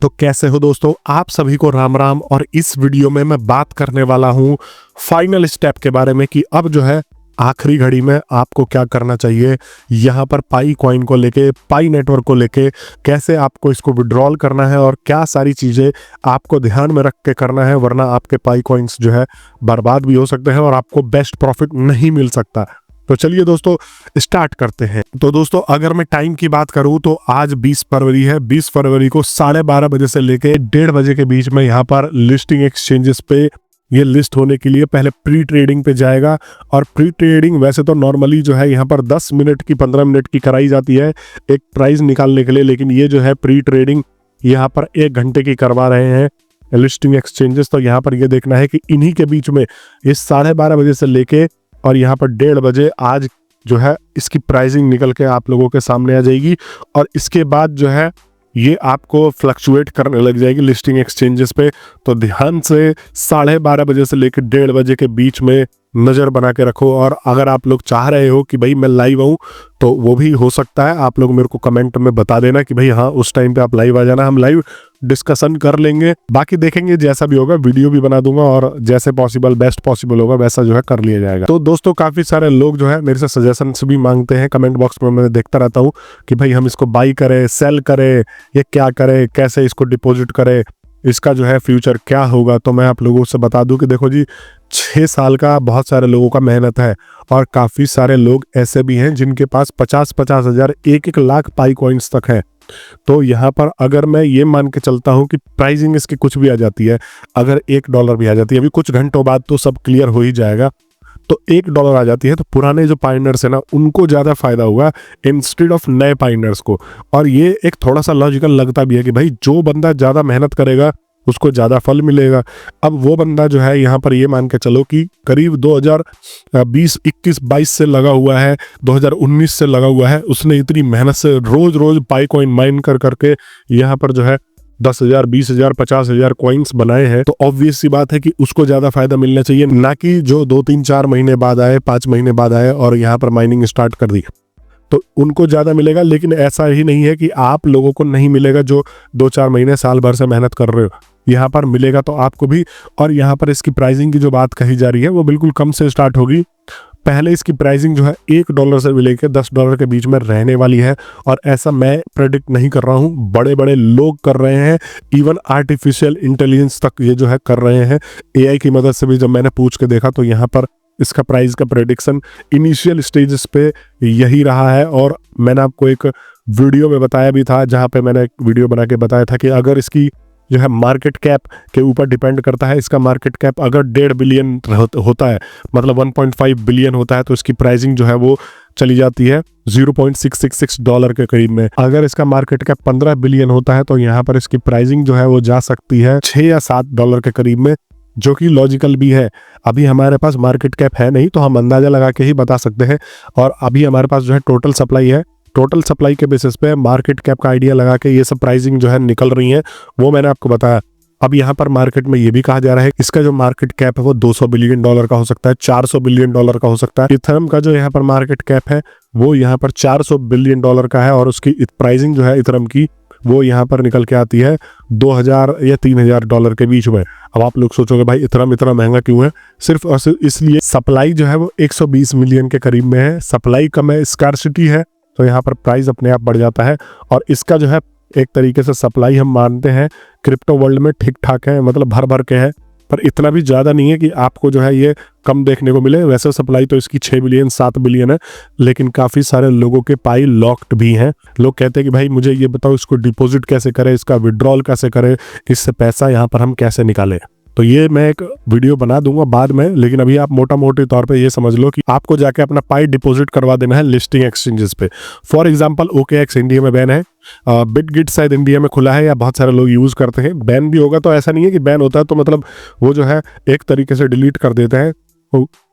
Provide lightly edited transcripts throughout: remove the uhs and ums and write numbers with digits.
तो कैसे हो दोस्तों, आप सभी को राम राम। और इस वीडियो में मैं बात करने वाला हूं फाइनल स्टेप के बारे में कि अब जो है आखिरी घड़ी में आपको क्या करना चाहिए यहाँ पर पाई कॉइन को लेके, पाई नेटवर्क को लेके, कैसे आपको इसको विड्रॉल करना है और क्या सारी चीज़ें आपको ध्यान में रख के करना है, वरना आपके पाई कॉइन्स जो है बर्बाद भी हो सकते हैं और आपको बेस्ट प्रॉफिट नहीं मिल सकता। तो चलिए दोस्तों स्टार्ट करते हैं। तो दोस्तों अगर मैं टाइम की बात करूं तो आज 20 फरवरी है। 20 फरवरी को 12:30 बजे से लेके 1:30 बजे के बीच में यहाँ पर लिस्टिंग एक्सचेंजेस पे ये लिस्ट होने के लिए पहले प्री ट्रेडिंग पे जाएगा। और प्री ट्रेडिंग वैसे तो नॉर्मली जो है यहाँ पर 10 मिनट की 15 मिनट की कराई जाती है एक प्राइस निकालने के लिए, लेकिन ये जो है प्री ट्रेडिंग यहाँ पर 1 घंटे की करवा रहे हैं लिस्टिंग एक्सचेंजेस। तो यहाँ पर ये देखना है कि इन्हीं के बीच में इस 12:30 बजे से लेके और यहाँ पर 1:30 बजे आज जो है इसकी प्राइसिंग निकल के आप लोगों के सामने आ जाएगी। और इसके बाद जो है ये आपको फ्लक्चुएट करने लग जाएगी लिस्टिंग एक्सचेंजेस पे। तो ध्यान से 12:30 बजे से लेकर 1:30 बजे के बीच में नज़र बना के रखो। और अगर आप लोग चाह रहे हो कि भाई मैं लाइव आऊँ तो वो भी हो सकता है, आप लोग मेरे को कमेंट में बता देना कि भाई हाँ उस टाइम पे आप लाइव आ जाना, हम लाइव डिस्कशन कर लेंगे। बाकी देखेंगे जैसा भी होगा, वीडियो भी बना दूंगा और जैसे पॉसिबल बेस्ट पॉसिबल होगा वैसा जो है कर लिया जाएगा। तो दोस्तों काफ़ी सारे लोग जो है मेरे से सजेशंस भी मांगते हैं कमेंट बॉक्स में, मैं देखता रहता हूँ कि भाई हम इसको बाई करें, सेल करें, ये क्या करें, कैसे इसको डिपॉजिट करें, इसका जो है फ्यूचर क्या होगा। तो मैं आप लोगों से बता दूं कि देखो जी 6 साल का बहुत सारे लोगों का मेहनत है और काफ़ी सारे लोग ऐसे भी हैं जिनके पास 50-50 हज़ार 1-1 लाख पाई कॉइन्स तक है। तो यहाँ पर अगर मैं ये मान के चलता हूँ कि प्राइसिंग इसकी कुछ भी आ जाती है, अगर $1 भी आ जाती है, अभी कुछ घंटों बाद तो सब क्लियर हो ही जाएगा, तो $1 आ जाती है तो पुराने जो पाइनर्स है ना उनको ज़्यादा फायदा होगा इंस्टेड ऑफ नए पाइनर्स को। और ये एक थोड़ा सा लॉजिकल लगता भी है कि भाई जो बंदा ज़्यादा मेहनत करेगा उसको ज़्यादा फल मिलेगा। अब वो बंदा जो है यहाँ पर ये मान के चलो कि करीब 2020, 21, 22 से लगा हुआ है, 2019 से लगा हुआ है, उसने इतनी मेहनत से रोज रोज पाई कॉइन माइन कर करके यहाँ पर जो है 10,000, 20,000, 50,000 कॉइन्स बनाए हैं। तो ऑब्वियस सी बात है कि उसको ज़्यादा फायदा मिलना चाहिए, ना कि जो 2-3-4 महीने बाद आए, 5 महीने बाद आए और यहाँ पर माइनिंग स्टार्ट कर दी तो उनको ज़्यादा मिलेगा। लेकिन ऐसा ही नहीं है कि आप लोगों को नहीं मिलेगा जो 2-4 महीने साल भर से मेहनत कर रहे हो, यहाँ पर मिलेगा तो आपको भी। और यहाँ पर इसकी प्राइसिंग की जो बात कही जा रही है वो बिल्कुल कम से स्टार्ट होगी। पहले इसकी प्राइसिंग जो है $1 से लेकर $10 के बीच में रहने वाली है। और ऐसा मैं प्रेडिक्ट नहीं कर रहा हूँ, बड़े बड़े लोग कर रहे हैं, इवन आर्टिफिशियल इंटेलिजेंस तक ये जो है कर रहे हैं। AI की मदद से भी जब मैंने पूछ के देखा तो यहाँ पर इसका प्राइस का प्रेडिक्शन इनिशियल स्टेजेस पे यही रहा है। और मैंने आपको एक वीडियो में बताया भी था, जहाँ पे मैंने एक वीडियो बना के बताया था कि अगर इसकी जो है मार्केट कैप के ऊपर डिपेंड करता है, इसका मार्केट कैप अगर 1.5 बिलियन होता है, मतलब 1.5 बिलियन होता है, तो इसकी प्राइसिंग जो है वो चली जाती है $0.666 के करीब में। अगर इसका मार्केट कैप 15 बिलियन होता है तो यहाँ पर इसकी प्राइसिंग जो है वो जा सकती है $6 या $7 के करीब में, जो कि लॉजिकल भी है। अभी हमारे पास मार्केट कैप है नहीं तो हम अंदाजा लगा के ही बता सकते हैं। और अभी हमारे पास जो है टोटल सप्लाई है, टोटल सप्लाई के बेसिस पे मार्केट कैप का आइडिया लगा के ये सब प्राइसिंग जो है निकल रही है, वो मैंने आपको बताया। अब यहाँ पर मार्केट में ये भी कहा जा रहा है इसका जो मार्केट कैप है वो $200 बिलियन का हो सकता है, $400 बिलियन का हो सकता है। इथेरियम का जो यहाँ पर मार्केट कैप है वो यहाँ पर $400 बिलियन का है और उसकी प्राइसिंग जो है इथेरियम की वो यहाँ पर निकल के आती है $2,000 या $3,000 के बीच में। अब आप लोग सोचोगे भाई इथेरियम इतना महंगा क्यों है? सिर्फ और सिर्फ इसलिए सप्लाई जो है वो 120 मिलियन के करीब में है, सप्लाई कम है, स्कार्सिटी है, तो यहाँ पर प्राइस अपने आप बढ़ जाता है। और इसका जो है एक तरीके से सप्लाई हम मानते हैं क्रिप्टो वर्ल्ड में ठीक ठाक है, मतलब भर भर के है, पर इतना भी ज़्यादा नहीं है कि आपको जो है ये कम देखने को मिले। वैसे सप्लाई तो इसकी 6 बिलियन 7 बिलियन है, लेकिन काफ़ी सारे लोगों के पाई लॉक्ड भी हैं। लोग कहते हैं कि भाई मुझे ये बताओ इसको डिपॉजिट कैसे करें, इसका विड्रॉल कैसे करें, इससे पैसा यहाँ पर हम कैसे निकालें। तो ये मैं एक वीडियो बना दूंगा बाद में, लेकिन अभी आप मोटा मोटे तौर पे ये समझ लो कि आपको जाके अपना पाई डिपॉजिट करवा देना है लिस्टिंग एक्सचेंजेस पे। फॉर एग्जांपल OKX इंडिया में बैन है, बिटगिट शायद इंडिया में खुला है या बहुत सारे लोग यूज़ करते हैं। बैन भी होगा तो ऐसा नहीं है कि बैन होता है तो मतलब वो जो है एक तरीके से डिलीट कर देते हैं,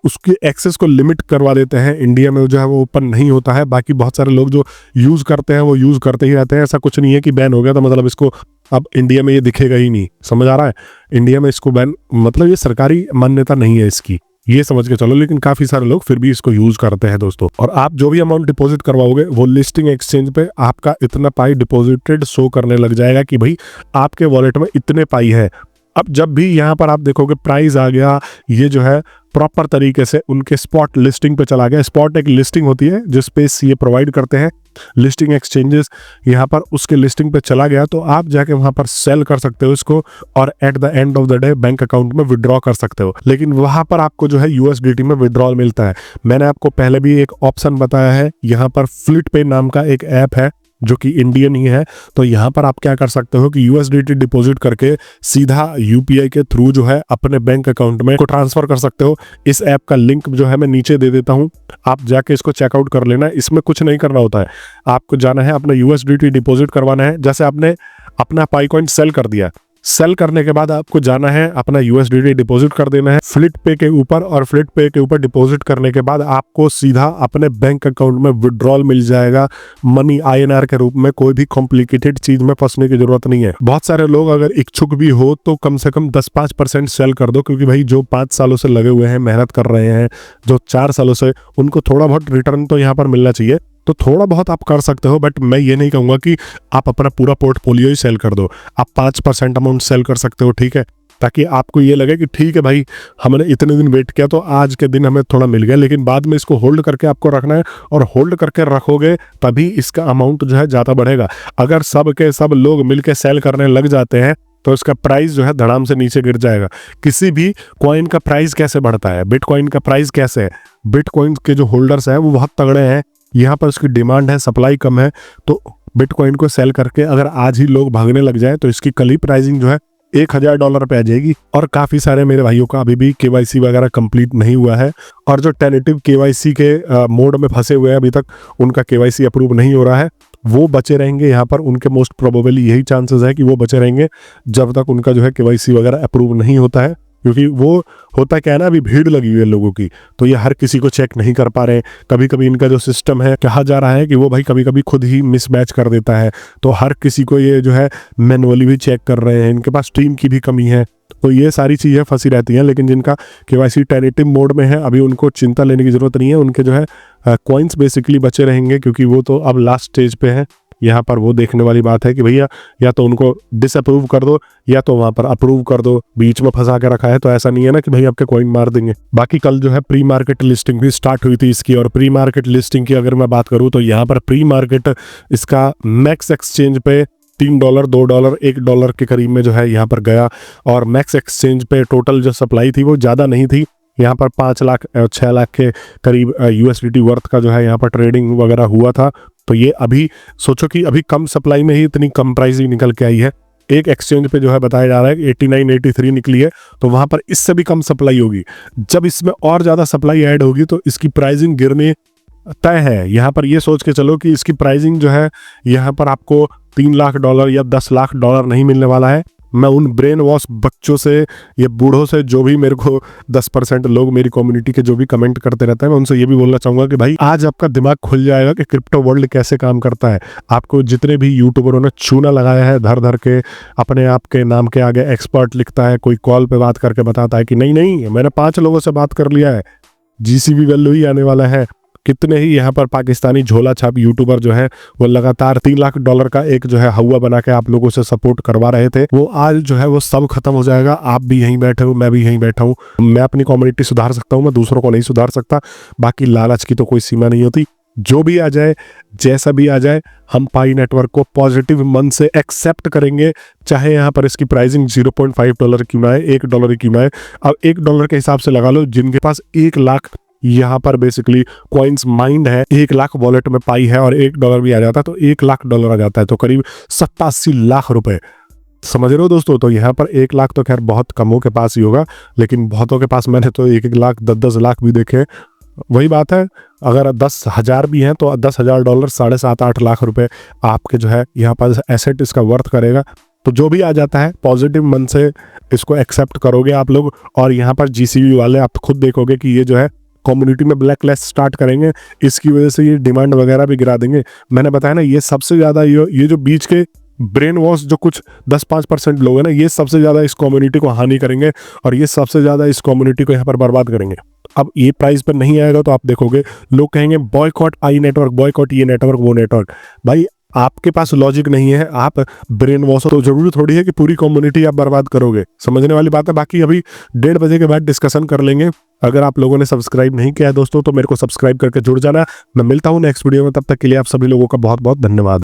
उसके एक्सेस को लिमिट करवा देते हैं। इंडिया में जो है वो ओपन नहीं होता है, बाकी बहुत सारे लोग जो यूज़ करते हैं वो यूज़ करते ही रहते हैं। ऐसा कुछ नहीं है कि बैन हो गया तो मतलब इसको अब इंडिया में ये दिखेगा ही नहीं, समझ आ रहा है? इंडिया में इसको बैन मतलब ये सरकारी मान्यता नहीं है इसकी, ये समझ के चलो। लेकिन काफी सारे लोग फिर भी इसको यूज करते हैं दोस्तों। और आप जो भी अमाउंट डिपॉजिट करवाओगे वो लिस्टिंग एक्सचेंज पे आपका इतना पाई डिपॉजिटेड शो करने लग जाएगा कि भाई आपके वॉलेट में इतने पाई है। अब जब भी यहाँ पर आप देखोगे प्राइस आ गया, ये जो है प्रॉपर तरीके से उनके स्पॉट लिस्टिंग पे चला गया। स्पॉट एक लिस्टिंग होती है जिस पे ये प्रोवाइड करते हैं लिस्टिंग एक्सचेंजेस, यहाँ पर उसके लिस्टिंग पे चला गया तो आप जाके वहां पर सेल कर सकते हो इसको और at the end of the day bank account में विड्रॉ कर सकते हो। लेकिन वहां पर आपको जो है यूएसडीटी में विड्रॉल मिलता है। मैंने आपको पहले भी एक ऑप्शन बताया है, यहाँ पर फ्लिट पे नाम का एक ऐप है जो कि इंडियन ही है। तो यहाँ पर आप क्या कर सकते हो कि यूएसडीटी डिपॉजिट करके सीधा यूपीआई के थ्रू जो है अपने बैंक अकाउंट में को ट्रांसफर कर सकते हो। इस ऐप का लिंक जो है मैं नीचे दे देता हूँ, आप जाके इसको चेकआउट कर लेना। इसमें कुछ नहीं करना होता है, आपको जाना है अपना यूएसडीटी डिपॉजिट करवाना है। जैसे आपने अपना पाई कॉइन सेल कर दिया, सेल करने के बाद आपको जाना है अपना यूएसडीटी डिपॉजिट कर देना है फ्लिट पे के ऊपर, और फ्लिट पे के ऊपर डिपॉजिट करने के बाद आपको सीधा अपने बैंक अकाउंट में विड्रॉल मिल जाएगा मनी आईएनआर के रूप में। कोई भी कॉम्प्लिकेटेड चीज में फंसने की जरूरत नहीं है। बहुत सारे लोग अगर इच्छुक भी हो तो कम से कम 10-5% सेल कर दो, क्योंकि भाई जो 5 सालों से लगे हुए हैं, मेहनत कर रहे हैं, जो 4 सालों से, उनको थोड़ा बहुत रिटर्न तो यहाँ पर मिलना चाहिए। तो थोड़ा बहुत आप कर सकते हो, बट मैं ये नहीं कहूंगा कि आप अपना पूरा पोर्टफोलियो ही सेल कर दो। आप 5% अमाउंट सेल कर सकते हो, ठीक है, ताकि आपको ये लगे कि ठीक है भाई हमने इतने दिन वेट किया तो आज के दिन हमें थोड़ा मिल गया। लेकिन बाद में इसको होल्ड करके आपको रखना है, और होल्ड करके रखोगे तभी इसका अमाउंट जो है ज़्यादा बढ़ेगा। अगर सब के सब लोग मिलकर सेल करने लग जाते हैं तो इसका प्राइस जो है धड़ाम से नीचे गिर जाएगा। किसी भी कॉइन का प्राइस कैसे बढ़ता है, बिटकॉइन का प्राइस कैसे है, बिटकॉइन के जो होल्डर्स हैं वो बहुत तगड़े हैं, यहाँ पर उसकी डिमांड है, सप्लाई कम है। तो बिटकॉइन को सेल करके अगर आज ही लोग भागने लग जाए तो इसकी कल ही प्राइसिंग जो है $1000 पे आ जाएगी। और काफी सारे मेरे भाइयों का अभी भी केवाईसी वगैरह कंप्लीट नहीं हुआ है, और जो टेनेटिव केवाईसी के मोड में फंसे हुए हैं अभी तक उनका केवाईसी अप्रूव नहीं हो रहा है, वो बचे रहेंगे यहाँ पर। उनके मोस्ट प्रोबेबली यही चांसेस है कि वो बचे रहेंगे जब तक उनका जो है केवाईसी वगैरह अप्रूव नहीं होता है। क्योंकि वो होता क्या है ना, अभी भीड़ लगी हुई है लोगों की, तो ये हर किसी को चेक नहीं कर पा रहे। कभी कभी इनका जो सिस्टम है, कहा जा रहा है कि वो भाई कभी कभी खुद ही मिसमैच कर देता है, तो हर किसी को ये जो है मैनुअली भी चेक कर रहे हैं। इनके पास टीम की भी कमी है, तो ये सारी चीज़ें फंसी रहती हैं। लेकिन जिनका केवाईसी टेनेटिव मोड में है अभी उनको चिंता लेने की जरूरत नहीं है। उनके जो है कॉइन्स बेसिकली बचे रहेंगे, क्योंकि वो तो अब लास्ट स्टेज पे है। यहाँ पर वो देखने वाली बात है कि भैया या तो उनको डिसअप्रूव कर दो या तो वहां पर अप्रूव कर दो, बीच में फंसा के रखा है। तो ऐसा नहीं है ना कि भाई आपके कॉइन मार देंगे। बाकी कल जो है प्री मार्केट लिस्टिंग भी स्टार्ट हुई थी इसकी, और प्री मार्केट लिस्टिंग की अगर मैं बात करूं तो यहाँ पर प्री मार्केट इसका मैक्स एक्सचेंज पे $3, $2, $1 के करीब में जो है यहाँ पर गया। और मैक्स एक्सचेंज पे टोटल जो सप्लाई थी वो ज़्यादा नहीं थी, यहाँ पर 5 लाख 6 लाख के करीब यूएसडीटी वर्थ का जो है यहाँ पर ट्रेडिंग वगैरह हुआ था। तो ये अभी सोचो कि अभी कम सप्लाई में ही इतनी कम प्राइसिंग निकल के आई है। एक एक्सचेंज पे जो है बताया जा रहा है कि 89 83 निकली है, तो वहां पर इससे भी कम सप्लाई होगी। जब इसमें और ज़्यादा सप्लाई ऐड होगी तो इसकी प्राइसिंग गिरने तय है। यहाँ पर ये सोच के चलो कि इसकी प्राइसिंग जो है यहाँ पर आपको $3 लाख या $10 लाख नहीं मिलने वाला है। मैं उन ब्रेन वॉश बच्चों से या बूढ़ों से, जो भी मेरे को 10% लोग मेरी कम्युनिटी के जो भी कमेंट करते रहते हैं, मैं उनसे ये भी बोलना चाहूँगा कि भाई आज आपका दिमाग खुल जाएगा कि क्रिप्टो वर्ल्ड कैसे काम करता है। आपको जितने भी यूट्यूबरों ने चूना लगाया है धर धर के, अपने आप के नाम के आगे एक्सपर्ट लिखता है, कोई कॉल पे बात करके बताता है कि नहीं नहीं मैंने 5 लोगों से बात कर लिया है, जीसीबी वैल्यू ही आने वाला है। कितने ही यहाँ पर पाकिस्तानी झोला छाप यूट्यूबर जो है वो लगातार $3 लाख का एक जो है हवा बना के आप लोगों से सपोर्ट करवा रहे थे, वो आज जो है वो सब खत्म हो जाएगा। आप भी यहीं बैठे हो, मैं भी यहीं बैठा हूँ। मैं अपनी कम्युनिटी सुधार सकता हूँ, मैं दूसरों को नहीं सुधार सकता। बाकी लालच की तो कोई सीमा नहीं होती। जो भी आ जाए, जैसा भी आ जाए, हम पाई नेटवर्क को पॉजिटिव मन से एक्सेप्ट करेंगे, चाहे यहाँ पर इसकी प्राइसिंग $0.5 क्यों ना है, $1 क्यों ना है। अब $1 के हिसाब से लगा लो, जिनके पास 1 लाख यहाँ पर बेसिकली कॉइन्स माइंड है, 1 लाख वॉलेट में पाई है और $1 भी आ जाता है तो $1 लाख आ जाता है, तो करीब 87 लाख रुपए। समझ रहे हो दोस्तों। तो यहाँ पर 1 लाख तो खैर बहुत कमों के पास ही होगा, लेकिन बहुतों के पास मैंने तो 1-1 लाख 10-10 लाख भी देखे। वही बात है, अगर 10,000 भी हैं तो $10,000 7.5-8 लाख रुपए आपके जो है यहाँ पर एसेट इसका वर्थ करेगा। तो जो भी आ जाता है पॉजिटिव मन से इसको एक्सेप्ट करोगे आप लोग। और यहाँ पर जीसीबी वाले आप खुद देखोगे कि ये जो है कम्युनिटी में ब्लैक लिस्ट स्टार्ट करेंगे, इसकी वजह से ये डिमांड वगैरह भी गिरा देंगे। मैंने बताया ना, ये सबसे ज़्यादा ये जो बीच के ब्रेन वॉश जो कुछ 10-5% लोग हैं ना, ये सबसे ज़्यादा इस कम्युनिटी को हानि करेंगे और ये सबसे ज़्यादा इस कम्युनिटी को यहाँ पर बर्बाद करेंगे। अब ये प्राइस पर नहीं आएगा तो आप देखोगे लोग कहेंगे बॉयकॉट आई नेटवर्क, बॉयकॉट ये नेटवर्क वो नेटवर्क। भाई आपके पास लॉजिक नहीं है, आप ब्रेन वॉश, तो जरूरी थोड़ी है कि पूरी कम्युनिटी आप बर्बाद करोगे। समझने वाली बात है। बाकी अभी 1:30 बजे के बाद डिस्कशन कर लेंगे। अगर आप लोगों ने सब्सक्राइब नहीं किया है दोस्तों तो मेरे को सब्सक्राइब करके जुड़ जाना। मैं मिलता हूँ नेक्स्ट वीडियो में, तब तक के लिए आप सभी लोगों का बहुत बहुत धन्यवाद।